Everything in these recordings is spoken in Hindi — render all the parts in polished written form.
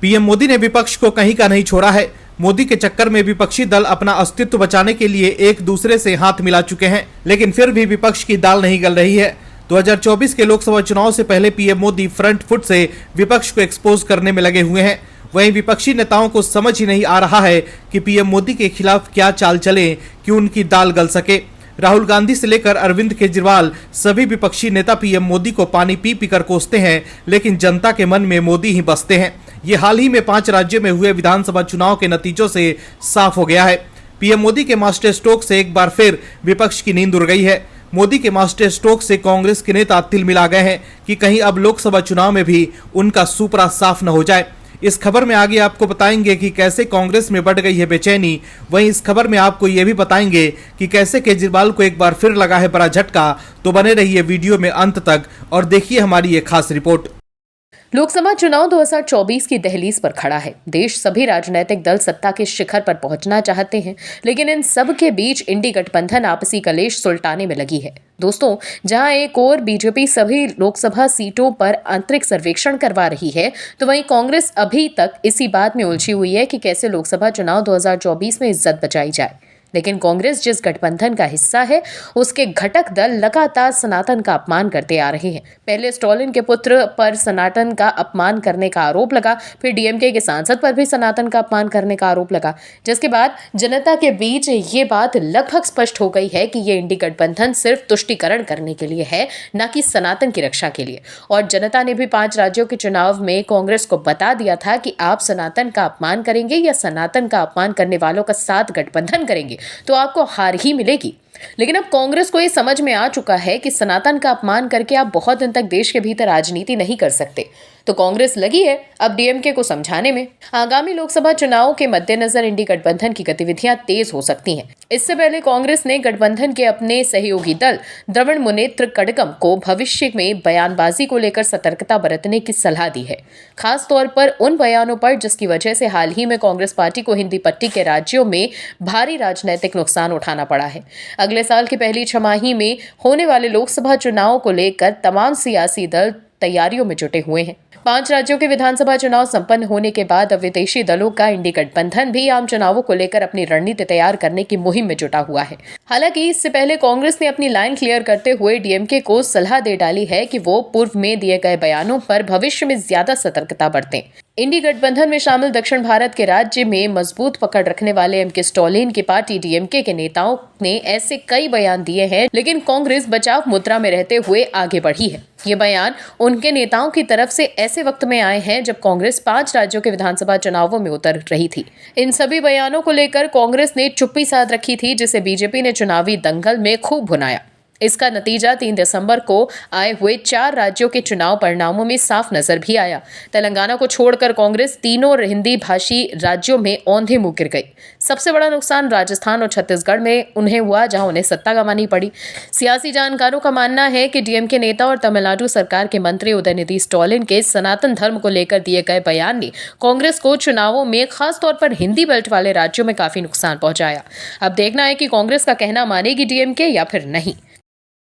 पीएम मोदी ने विपक्ष को कहीं का नहीं छोड़ा है। मोदी के चक्कर में विपक्षी दल अपना अस्तित्व बचाने के लिए एक दूसरे से हाथ मिला चुके हैं, लेकिन फिर भी विपक्ष की दाल नहीं गल रही है। 2024 के लोकसभा चुनाव से पहले पीएम मोदी फ्रंट फुट से विपक्ष को एक्सपोज करने में लगे हुए हैं। वहीं विपक्षी नेताओं को समझ ही नहीं आ रहा है कि पीएम मोदी के खिलाफ क्या चाल चले कि उनकी दाल गल सके। राहुल गांधी से लेकर अरविंद केजरीवाल सभी विपक्षी नेता पीएम मोदी को पानी पी पी कर कोसते हैं, लेकिन जनता के मन में मोदी ही बसते हैं। ये हाल ही में 5 राज्यों में हुए विधानसभा चुनाव के नतीजों से साफ हो गया है। पीएम मोदी के मास्टर स्ट्रोक से एक बार फिर विपक्ष की नींद उड़ गई है। मोदी के मास्टर स्ट्रोक से कांग्रेस के नेता तिलमिला गए हैं कि कहीं अब लोकसभा चुनाव में भी उनका सुपरा साफ न हो जाए। इस खबर में आगे आपको बताएंगे कि कैसे कांग्रेस में बढ़ गई है बेचैनी। वहीं इस खबर में आपको ये भी बताएंगे कि कैसे केजरीवाल को एक बार फिर लगा है बड़ा झटका। तो बने रहिए वीडियो में अंत तक और देखिए हमारी ये खास रिपोर्ट। लोकसभा चुनाव 2024 की दहलीज पर खड़ा है। देश सभी राजनीतिक दल सत्ता के शिखर पर पहुंचना चाहते हैं, लेकिन इन सब के बीच इंडी गठबंधन आपसी कलेश सुलटाने में लगी है। दोस्तों, जहां एक और बीजेपी सभी लोकसभा सीटों पर आंतरिक सर्वेक्षण करवा रही है, तो वहीं कांग्रेस अभी तक इसी बात में उलझी हुई है कि कैसे लोकसभा चुनाव 2024 में इज्जत बचाई जाए। लेकिन कांग्रेस जिस गठबंधन का हिस्सा है, उसके घटक दल लगातार सनातन का अपमान करते आ रहे हैं। पहले स्टालिन के पुत्र पर सनातन का अपमान करने का आरोप लगा, फिर डीएमके के सांसद पर भी सनातन का अपमान करने का आरोप लगा, जिसके बाद जनता के बीच ये बात लगभग स्पष्ट हो गई है कि ये इंडी गठबंधन सिर्फ तुष्टीकरण करने के लिए है, न कि सनातन की रक्षा के लिए। और जनता ने भी 5 राज्यों के चुनाव में कांग्रेस को बता दिया था कि आप सनातन का अपमान करेंगे या सनातन का अपमान करने वालों का साथ गठबंधन करेंगे तो आपको हार ही मिलेगी। लेकिन अब कांग्रेस को ये समझ में आ चुका है कि सनातन का अपमान करके आप बहुत दिन तक देश के भीतर राजनीति नहीं कर सकते। तो कांग्रेस लगी है अब डीएमके को समझाने में। आगामी लोकसभा चुनाव के मद्देनजर इंडी गठबंधन की गतिविधियां तेज हो सकती हैं। इससे पहले कांग्रेस ने गठबंधन के अपने सहयोगी दल द्रविड़ मुनेत्र कड़गम को भविष्य में बयानबाजी को लेकर सतर्कता बरतने की सलाह दी है, खास तौर पर उन बयानों पर जिसकी वजह से हाल ही में कांग्रेस पार्टी को हिंदी पट्टी के राज्यों में भारी राजनीतिक नुकसान उठाना पड़ा है। अगले साल की पहली छमाही में होने वाले लोकसभा चुनाव को लेकर तमाम सियासी दल तैयारियों में जुटे हुए हैं। 5 राज्यों के विधानसभा चुनाव संपन्न होने के बाद अब विदेशी दलों का इंडी गठबंधन भी आम चुनावों को लेकर अपनी रणनीति तैयार करने की मुहिम में जुटा हुआ है। हालांकि इससे पहले कांग्रेस ने अपनी लाइन क्लियर करते हुए डीएमके को सलाह दे डाली है कि वो पूर्व में दिए गए बयानों पर भविष्य में ज्यादा सतर्कता बरतें। इंडी गठबंधन में शामिल दक्षिण भारत के राज्य में मजबूत पकड़ रखने वाले एमके स्टालिन की पार्टी डीएमके के नेताओं ने ऐसे कई बयान दिए हैं, लेकिन कांग्रेस बचाव मुद्रा में रहते हुए आगे बढ़ी है। ये बयान उनके नेताओं की तरफ से ऐसे वक्त में आए हैं जब कांग्रेस 5 राज्यों के विधानसभा चुनावों में उतर रही थी। इन सभी बयानों को लेकर कांग्रेस ने चुप्पी साध रखी थी, जिसे बीजेपी ने चुनावी दंगल में खूब भुनाया। इसका नतीजा 3 दिसंबर को आए हुए 4 राज्यों के चुनाव परिणामों में साफ नजर भी आया। तेलंगाना को छोड़कर कांग्रेस तीनों हिंदी भाषी राज्यों में औंधे मुंह गिर गई। सबसे बड़ा नुकसान राजस्थान और छत्तीसगढ़ में उन्हें हुआ, जहां उन्हें सत्ता गंवानी पड़ी। सियासी जानकारों का मानना है कि डीएमके नेता और तमिलनाडु सरकार के मंत्री उदयनिधि स्टालिन के सनातन धर्म को लेकर दिए गए बयान ने कांग्रेस को चुनावों में खासतौर पर हिंदी बेल्ट वाले राज्यों में काफी नुकसान पहुंचाया। अब देखना है कि कांग्रेस का कहना मानेगी डीएमके या फिर नहीं।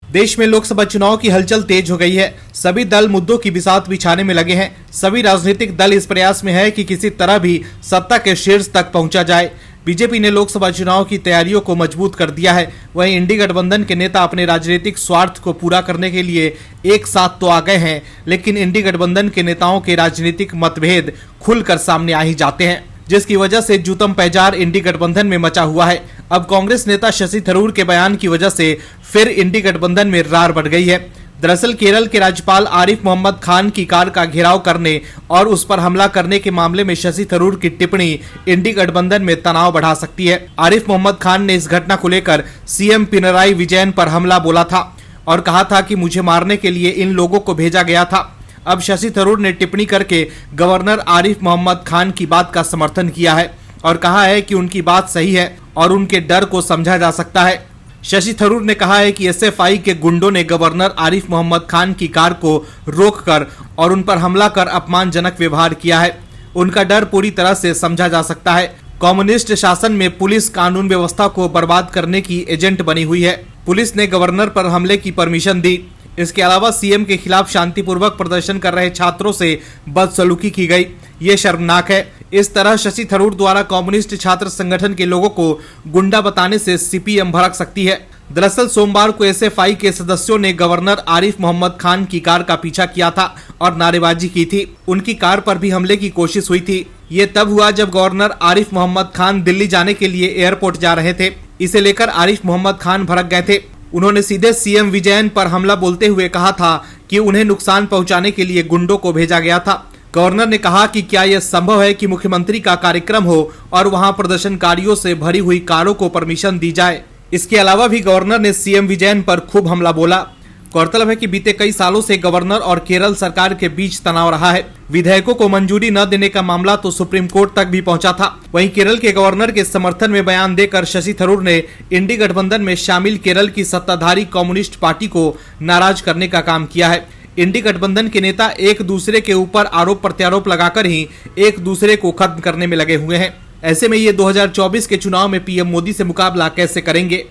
देश में लोकसभा चुनाव की हलचल तेज हो गई है। सभी दल मुद्दों की बिसात बिछाने में लगे हैं। सभी राजनीतिक दल इस प्रयास में है कि किसी तरह भी सत्ता के शीर्ष तक पहुंचा जाए। बीजेपी ने लोकसभा चुनाव की तैयारियों को मजबूत कर दिया है। वहीं इंडी गठबंधन के नेता अपने राजनीतिक स्वार्थ को पूरा करने के लिए एक साथ तो आ गए हैं, लेकिन इंडी गठबंधन के नेताओं के राजनीतिक मतभेद खुलकर सामने आ ही जाते हैं, जिसकी वजह से जूतम पैजार इंडी गठबंधन में मचा हुआ है। अब कांग्रेस नेता शशि थरूर के बयान की वजह से फिर इंडी गठबंधन में रार बढ़ गई है। दरअसल केरल के राज्यपाल आरिफ मोहम्मद खान की कार का घेराव करने और उस पर हमला करने के मामले में शशि थरूर की टिप्पणी इंडी गठबंधन में तनाव बढ़ा सकती है। आरिफ मोहम्मद खान ने इस घटना को लेकर सीएम पिनराई विजयन पर हमला बोला था और कहा था कि मुझे मारने के लिए इन लोगों को भेजा गया था। अब शशि थरूर ने टिप्पणी करके गवर्नर आरिफ मोहम्मद खान की बात का समर्थन किया है और कहा है कि उनकी बात सही है और उनके डर को समझा जा सकता है। शशि थरूर ने कहा है कि एसएफआई के गुंडों ने गवर्नर आरिफ मोहम्मद खान की कार को रोककर और उन पर हमला कर अपमानजनक व्यवहार किया है। उनका डर पूरी तरह से समझा जा सकता है। कम्युनिस्ट शासन में पुलिस कानून व्यवस्था को बर्बाद करने की एजेंट बनी हुई है। पुलिस ने गवर्नर पर हमले की परमिशन दी। इसके अलावा सीएम के खिलाफ शांतिपूर्वक प्रदर्शन कर रहे छात्रों से बदसलूकी की गई। ये शर्मनाक है। इस तरह शशि थरूर द्वारा कम्युनिस्ट छात्र संगठन के लोगों को गुंडा बताने से सीपीएम भड़क सकती है। दरअसल सोमवार को एसएफआई के सदस्यों ने गवर्नर आरिफ मोहम्मद खान की कार का पीछा किया था और नारेबाजी की थी। उनकी कार पर भी हमले की कोशिश हुई थी। ये तब हुआ जब गवर्नर आरिफ मोहम्मद खान दिल्ली जाने के लिए एयरपोर्ट जा रहे थे। इसे लेकर आरिफ मोहम्मद खान भड़क गए थे। उन्होंने सीधे सीएम विजयन पर हमला बोलते हुए कहा था कि उन्हें नुकसान पहुंचाने के लिए गुंडों को भेजा गया था। गवर्नर ने कहा कि क्या यह संभव है कि मुख्यमंत्री का कार्यक्रम हो और वहां प्रदर्शनकारियों से भरी हुई कारों को परमिशन दी जाए। इसके अलावा भी गवर्नर ने सीएम विजयन पर खूब हमला बोला। गौरतलब है कि बीते कई सालों से गवर्नर और केरल सरकार के बीच तनाव रहा है। विधेयकों को मंजूरी न देने का मामला तो सुप्रीम कोर्ट तक भी पहुंचा था। वहीं केरल के गवर्नर के समर्थन में बयान देकर शशि थरूर ने इंडी गठबंधन में शामिल केरल की सत्ताधारी कम्युनिस्ट पार्टी को नाराज करने का काम किया है। इंडी गठबंधन के नेता एक दूसरे के ऊपर आरोप प्रत्यारोप लगाकर ही एक दूसरे को खत्म करने में लगे हुए हैं। ऐसे में ये 2024 के चुनाव में पीएम मोदी से मुकाबला कैसे करेंगे?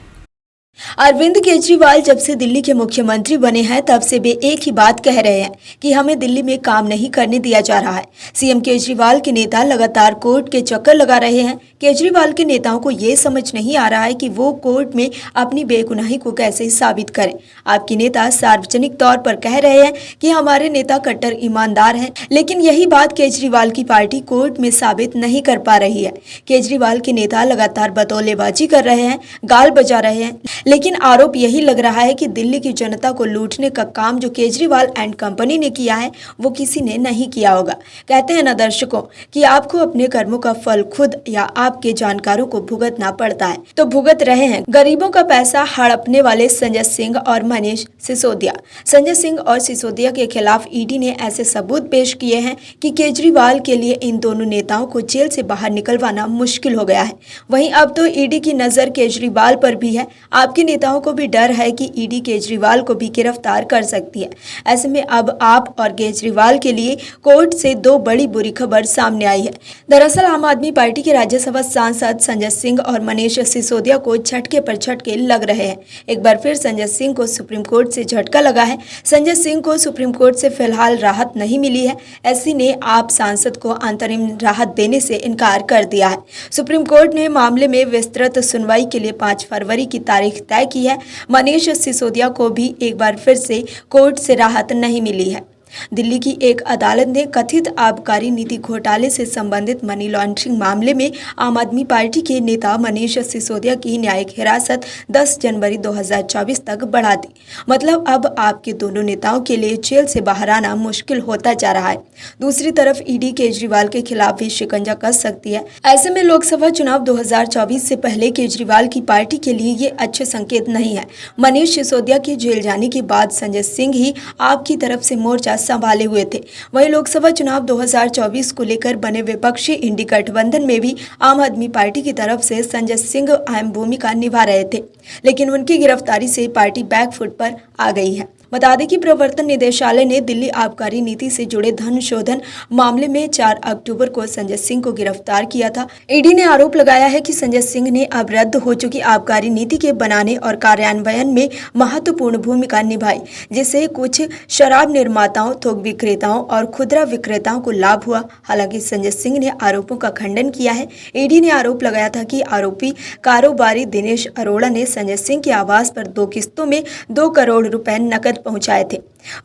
अरविंद केजरीवाल जब से दिल्ली के मुख्यमंत्री बने हैं तब से वे एक ही बात कह रहे हैं कि हमें दिल्ली में काम नहीं करने दिया जा रहा है। सीएम केजरीवाल के नेता लगातार कोर्ट के चक्कर लगा रहे हैं। केजरीवाल के नेताओं को ये समझ नहीं आ रहा है कि वो कोर्ट में अपनी बेगुनाही को कैसे साबित करें। आपके नेता सार्वजनिक तौर पर कह रहे हैं कि हमारे नेता कट्टर ईमानदार हैं, लेकिन यही बात केजरीवाल की पार्टी कोर्ट में साबित नहीं कर पा रही है। केजरीवाल के नेता लगातार बतौलेबाजी कर रहे हैं, गाल बजा रहे हैं, लेकिन आरोप यही लग रहा है कि दिल्ली की जनता को लूटने का काम जो केजरीवाल एंड कंपनी ने किया है वो किसी ने नहीं किया होगा। कहते हैं ना दर्शकों कि आपको अपने कर्मों का फल खुद या आपके जानकारों को भुगतना पड़ता है, तो भुगत रहे हैं गरीबों का पैसा हड़पने वाले संजय सिंह और मनीष सिसोदिया। संजय सिंह और सिसोदिया के खिलाफ ईडी ने ऐसे सबूत पेश किए हैं कि केजरीवाल के लिए इन दोनों नेताओं को जेल से बाहर निकलवाना मुश्किल हो गया है। वहीं अब तो ईडी की नजर केजरीवाल पर भी है। आपके नेताओं को भी डर है कि ईडी केजरीवाल को भी गिरफ्तार कर सकती है। ऐसे में अब आप और केजरीवाल के लिए कोर्ट से दो बड़ी बुरी खबर सामने आई है। दरअसल आम आदमी पार्टी के राज्यसभा सांसद संजय सिंह और मनीष सिसोदिया को झटके पर झटके लग रहे हैं। एक बार फिर संजय सिंह को सुप्रीम कोर्ट से झटका लगा है। संजय सिंह को सुप्रीम कोर्ट से फिलहाल राहत नहीं मिली है। ऐसी ने आप सांसद को अंतरिम राहत देने से इनकार कर दिया है। सुप्रीम कोर्ट ने मामले में विस्तृत सुनवाई के लिए 5 फरवरी की तारीख तय की है। मनीष सिसोदिया को भी एक बार फिर से कोर्ट से राहत नहीं मिली है। दिल्ली की एक अदालत ने कथित आबकारी नीति घोटाले से संबंधित मनी लॉन्ड्रिंग मामले में आम आदमी पार्टी के नेता मनीष सिसोदिया की न्यायिक हिरासत 10 जनवरी 2024 तक बढ़ा दी। मतलब अब आपके दोनों नेताओं के लिए जेल से बाहर आना मुश्किल होता जा रहा है। दूसरी तरफ ईडी केजरीवाल के खिलाफ भी शिकंजा कस सकती है। ऐसे में लोकसभा चुनाव 2024 से पहले केजरीवाल की पार्टी के लिए ये अच्छे संकेत नहीं है। मनीष सिसोदिया के जेल जाने के बाद संजय सिंह ही आपकी तरफ से मोर्चा संभाले हुए थे। वहीं लोकसभा चुनाव 2024 को लेकर बने विपक्षी इंडी गठबंधन में भी आम आदमी पार्टी की तरफ से संजय सिंह अहम भूमिका निभा रहे थे, लेकिन उनकी गिरफ्तारी से पार्टी बैकफुट पर आ गई है। बता दें कि प्रवर्तन निदेशालय ने दिल्ली आबकारी नीति से जुड़े धन शोधन मामले में 4 अक्टूबर को संजय सिंह को गिरफ्तार किया था। ईडी ने आरोप लगाया है कि संजय सिंह ने अब रद्द हो चुकी आबकारी नीति के बनाने और कार्यान्वयन में महत्वपूर्ण भूमिका निभाई, जिससे कुछ शराब निर्माताओं, थोक विक्रेताओं और खुदरा विक्रेताओं को लाभ हुआ। हालांकि संजय सिंह ने आरोपों का खंडन किया है। ईडी ने आरोप लगाया था कि आरोपी कारोबारी दिनेश अरोड़ा ने संजय सिंह के आवास पर 2 किस्तों में 2 करोड़ रुपए नकद पहुंचाए थे।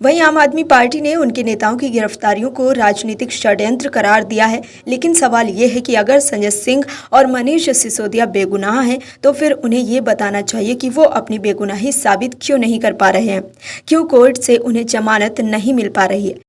वहीं आम आदमी पार्टी ने उनके नेताओं की गिरफ्तारियों को राजनीतिक षड्यंत्र करार दिया है। लेकिन सवाल ये है कि अगर संजय सिंह और मनीष सिसोदिया बेगुनाह हैं, तो फिर उन्हें ये बताना चाहिए कि वो अपनी बेगुनाही साबित क्यों नहीं कर पा रहे हैं, क्यों कोर्ट से उन्हें जमानत नहीं मिल पा रही है।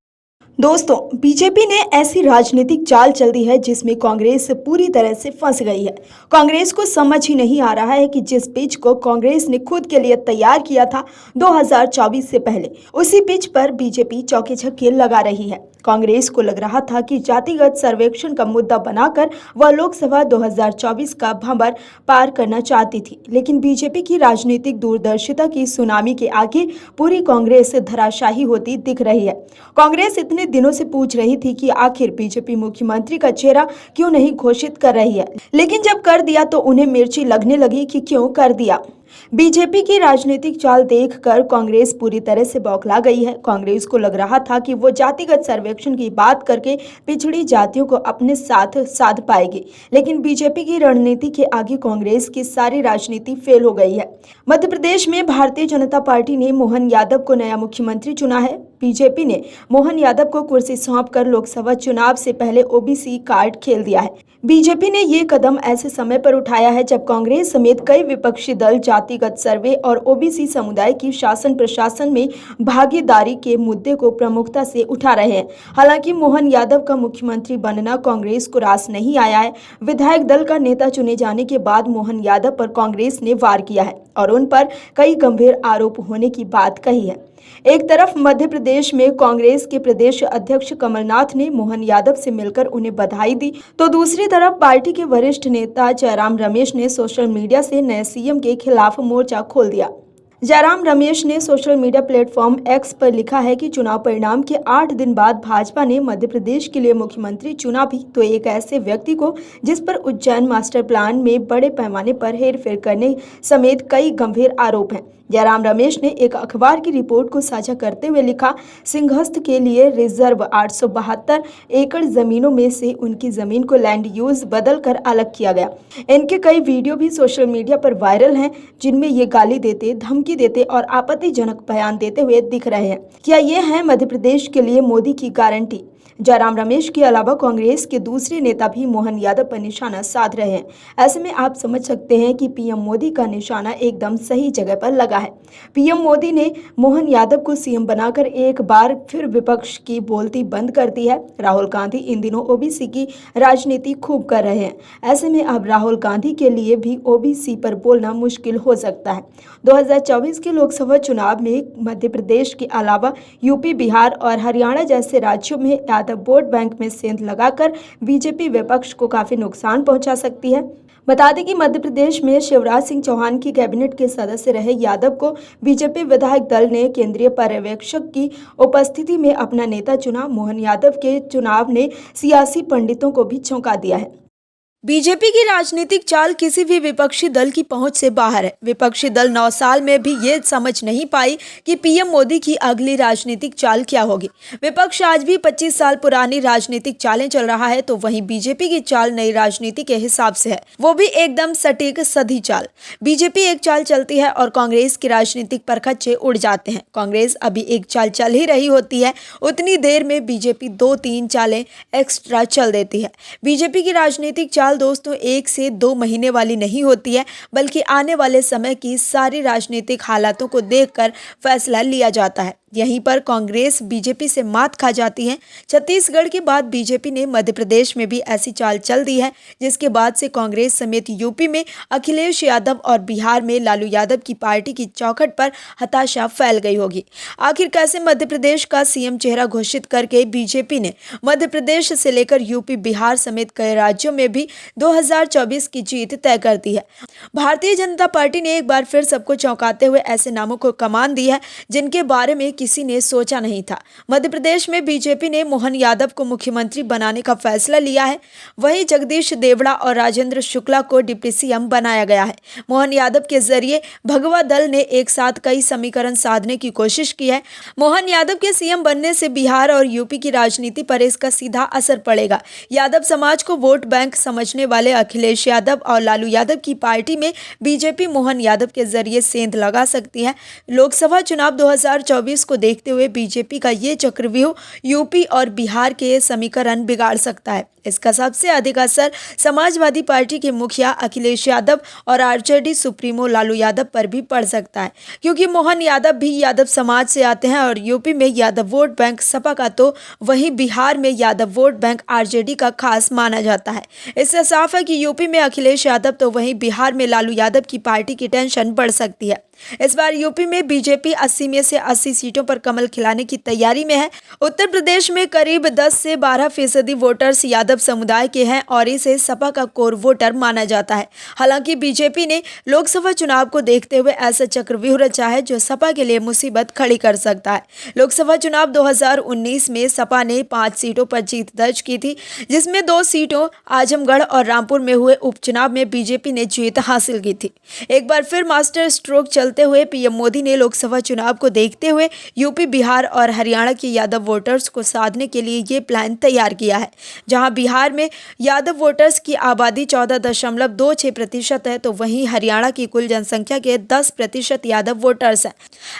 दोस्तों, बीजेपी ने ऐसी राजनीतिक चाल चल दी है जिसमें कांग्रेस पूरी तरह से फंस गई है। कांग्रेस को समझ ही नहीं आ रहा है कि जिस पिच को कांग्रेस ने खुद के लिए तैयार किया था 2024 से पहले, उसी पिच पर बीजेपी चौके छक्के लगा रही है। कांग्रेस को लग रहा था कि जातिगत सर्वेक्षण का मुद्दा बनाकर वह लोकसभा 2024 का भंवर पार करना चाहती थी, लेकिन बीजेपी की राजनीतिक दूरदर्शिता की सुनामी के आगे पूरी कांग्रेस धराशायी होती दिख रही है। कांग्रेस इतने दिनों से पूछ रही थी कि आखिर बीजेपी मुख्यमंत्री का चेहरा क्यों नहीं घोषित कर रही है, लेकिन जब कर दिया तो उन्हें मिर्ची लगने लगी कि क्यों कर दिया। बीजेपी की राजनीतिक चाल देखकर कांग्रेस पूरी तरह से बौखला गई है। कांग्रेस को लग रहा था कि वो जातिगत सर्वेक्षण की बात करके पिछड़ी जातियों को अपने साथ साध पाएगी, लेकिन बीजेपी की रणनीति के आगे कांग्रेस की सारी राजनीति फेल हो गई है। मध्य प्रदेश में भारतीय जनता पार्टी ने मोहन यादव को नया मुख्यमंत्री चुना है। बीजेपी ने मोहन यादव को कुर्सी सौंपकर लोकसभा चुनाव से पहले ओबीसी कार्ड खेल दिया है। बीजेपी ने ये कदम ऐसे समय पर उठाया है जब कांग्रेस समेत कई विपक्षी दल जातिगत सर्वे और ओबीसी समुदाय की शासन प्रशासन में भागीदारी के मुद्दे को प्रमुखता से उठा रहे हैं। हालांकि मोहन यादव का मुख्यमंत्री बनना कांग्रेस को रास नहीं आया है। विधायक दल का नेता चुने जाने के बाद मोहन यादव पर कांग्रेस ने वार किया है और उन पर कई गंभीर आरोप होने की बात कही है। एक तरफ मध्य प्रदेश में कांग्रेस के प्रदेश अध्यक्ष कमलनाथ ने मोहन यादव से मिलकर उन्हें बधाई दी, तो दूसरी तरफ पार्टी के वरिष्ठ नेता जयराम रमेश ने सोशल मीडिया से नए सीएम के खिलाफ मोर्चा खोल दिया। जयराम रमेश ने सोशल मीडिया प्लेटफॉर्म एक्स पर लिखा है कि चुनाव परिणाम के 8 दिन बाद भाजपा ने मध्य प्रदेश के लिए मुख्यमंत्री चुना भी तो एक ऐसे व्यक्ति को जिस पर उज्जैन मास्टर प्लान में बड़े पैमाने पर हेरफेर करने समेत कई गंभीर आरोप हैं। जयराम रमेश ने एक अखबार की रिपोर्ट को साझा करते हुए लिखा, सिंहस्थ के लिए रिजर्व 872 एकड़ जमीनों में से उनकी जमीन को लैंड यूज बदल कर अलग किया गया। इनके कई वीडियो भी सोशल मीडिया पर वायरल हैं, जिनमें ये गाली देते, धमकी देते और आपत्तिजनक बयान देते हुए दिख रहे हैं। क्या ये है मध्य प्रदेश के लिए मोदी की गारंटी? जयराम रमेश के अलावा कांग्रेस के दूसरे नेता भी मोहन यादव पर निशाना साध रहे हैं। ऐसे में आप समझ सकते हैं कि पीएम मोदी का निशाना एकदम सही जगह पर लगा है। पीएम मोदी ने मोहन यादव को सीएम बनाकर एक बार फिर विपक्ष की बोलती बंद कर दी है। राहुल गांधी इन दिनों ओबीसी की राजनीति खूब कर रहे हैं। ऐसे में अब राहुल गांधी के लिए भी ओबीसी पर बोलना मुश्किल हो सकता है। 2024 के लोकसभा चुनाव में मध्य प्रदेश के अलावा यूपी, बिहार और हरियाणा जैसे राज्यों में यादव वोट बैंक में सेंध लगाकर बीजेपी विपक्ष को काफी नुकसान पहुंचा सकती है। बता दें कि मध्य प्रदेश में शिवराज सिंह चौहान की कैबिनेट के सदस्य रहे यादव को बीजेपी विधायक दल ने केंद्रीय पर्यवेक्षक की उपस्थिति में अपना नेता चुना। मोहन यादव के चुनाव ने सियासी पंडितों को भी चौंका दिया है। बीजेपी की राजनीतिक चाल किसी भी विपक्षी दल की पहुंच से बाहर है। विपक्षी दल 9 साल में भी ये समझ नहीं पाई कि पीएम मोदी की अगली राजनीतिक चाल क्या होगी। विपक्ष आज भी 25 साल पुरानी राजनीतिक चालें चल रहा है, तो वहीं बीजेपी की चाल नई राजनीति के हिसाब से है, वो भी एकदम सटीक सधी चाल। बीजेपी एक चाल चलती है और कांग्रेस के राजनीतिक परखच्चे उड़ जाते हैं। कांग्रेस अभी एक चाल चल ही रही होती है, उतनी देर में बीजेपी 2-3 चालें एक्स्ट्रा चल देती है। बीजेपी की राजनीतिक चाल दोस्तों 1 से 2 महीने वाली नहीं होती है, बल्कि आने वाले समय की सारी राजनीतिक हालातों को देखकर फैसला लिया जाता है। यहीं पर कांग्रेस बीजेपी से मात खा जाती है। छत्तीसगढ़ के बाद बीजेपी ने मध्य प्रदेश में भी ऐसी चाल चल दी है, जिसके बाद से कांग्रेस समेत यूपी में अखिलेश यादव और बिहार में लालू यादव की पार्टी की चौखट पर हताशा फैल गई होगी। आखिर कैसे मध्य प्रदेश का सीएम चेहरा घोषित करके बीजेपी ने मध्य प्रदेश से लेकर यूपी, बिहार समेत कई राज्यों में भी 2024 की जीत तय कर दी है। भारतीय जनता पार्टी ने एक बार फिर सबको चौंकाते हुए ऐसे नामों को कमान दी है जिनके बारे में किसी ने सोचा नहीं था। मध्य प्रदेश में बीजेपी ने मोहन यादव को मुख्यमंत्री बनाने का फैसला लिया है। वहीं जगदीश देवड़ा और राजेंद्र शुक्ला को डिप्टी सीएम बनाया गया है। मोहन यादव के जरिए भगवा दल ने एक साथ कई समीकरण साधने की कोशिश की है। मोहन यादव के सीएम बनने से बिहार और यूपी की राजनीति पर इसका सीधा असर पड़ेगा। यादव समाज को वोट बैंक समझने वाले अखिलेश यादव और लालू यादव की पार्टी में बीजेपी मोहन यादव के जरिए सेंध लगा सकती है। लोकसभा चुनाव 2024 को देखते हुए बीजेपी का ये चक्रव्यूह यूपी और बिहार के समीकरण बिगाड़ सकता है। इसका सबसे अधिक असर समाजवादी पार्टी के मुखिया अखिलेश यादव और आरजेडी सुप्रीमो लालू यादव पर भी पड़ सकता है, क्योंकि मोहन यादव भी यादव समाज से आते हैं और यूपी में यादव वोट बैंक सपा का, तो वहीं बिहार में यादव वोट बैंक आरजेडी का खास माना जाता है। इससे साफ है कि यूपी में अखिलेश यादव तो वहीं बिहार में लालू यादव की पार्टी की टेंशन बढ़ सकती है। इस बार यूपी में बीजेपी 80 में से 80 सीटों पर कमल खिलाने की तैयारी में है। उत्तर प्रदेश में करीब 10 से 12% वोटर्स यादव समुदाय के हैं और इसे सपा का कोर वोटर माना जाता है। हालांकि बीजेपी ने लोकसभा चुनाव को देखते हुए ऐसा चक्रव्यूह रचा है जो सपा के लिए मुसीबत खड़ी कर सकता है। लोकसभा चुनाव 2019 में सपा ने 5 सीटों पर जीत दर्ज की थी, जिसमें 2 सीटों आजमगढ़ और रामपुर में हुए उपचुनाव में बीजेपी ने जीत हासिल की थी। एक बार फिर मास्टर स्ट्रोक चलते हुए पीएम मोदी ने लोकसभा चुनाव को देखते हुए यूपी, बिहार और हरियाणा के यादव वोटर्स को साधने के लिए ये प्लान तैयार किया है। जहां बिहार में यादव वोटर्स की आबादी 14.26% है, तो वहीं हरियाणा की कुल जनसंख्या के 10% यादव वोटर्स हैं।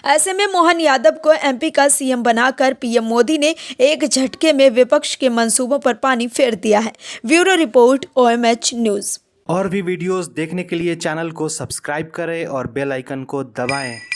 ऐसे में मोहन यादव को एमपी का सीएम बनाकर पीएम मोदी ने एक झटके में विपक्ष के मंसूबों पर पानी फेर दिया है। Bureau report, OMH news. और भी वीडियोस देखने के लिए चैनल को सब्सक्राइब करें और बेल आइकन को दबाएं।